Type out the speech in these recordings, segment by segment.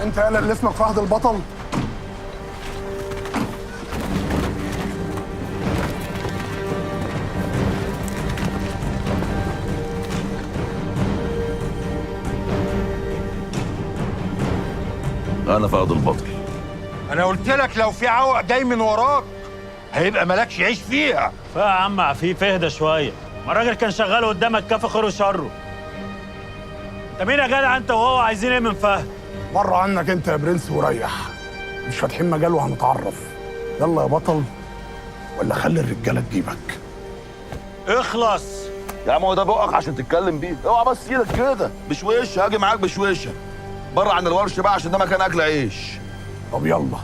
انت يالا اللي اسمك فهد البطل؟ انا فهد البطل. انا قلت لك لو في عوق جاي من وراك هيبقى مالكش عيش فيها. يا عم عفيف اهدى شويه، ما الراجل كان شغال قدامك كفى خيره وشره. انت مين يا جدع انت وهو عايزين ايه من فهد؟ بره عنك انت يا برنس وريح، مش فاتحين مجال وهنتعرف. يلا يا بطل ولا خلي الرجاله تجيبك. اخلص يا عم هو ده بقك عشان تتكلم بيه؟ اوعى بس ايدك كده بشويشه، هاجي معاك بشويشه. بره عن الورش بقى عشان ده مكان اكل عيش. طب يلا.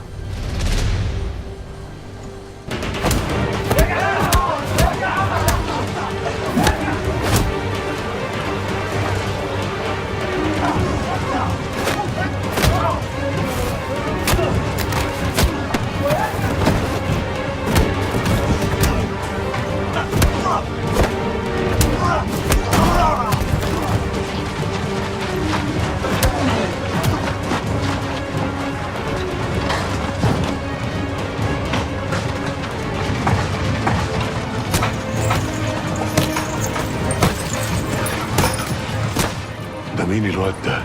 ده مين الواد ده؟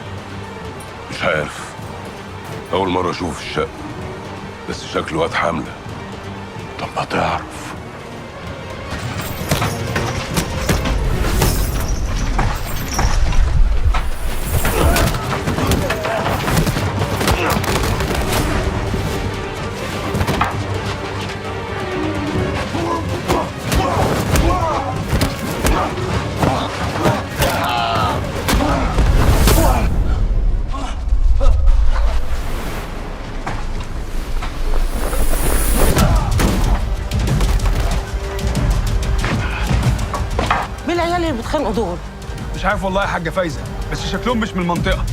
مش عارف، أول مرة أشوفه في الشقة، بس شكله واد حملة. طب ما تعرف. مين العيال اللي بيتخانقوا دول؟ مش عارف والله يا حاجه فايزه، بس شكلهم مش من المنطقه.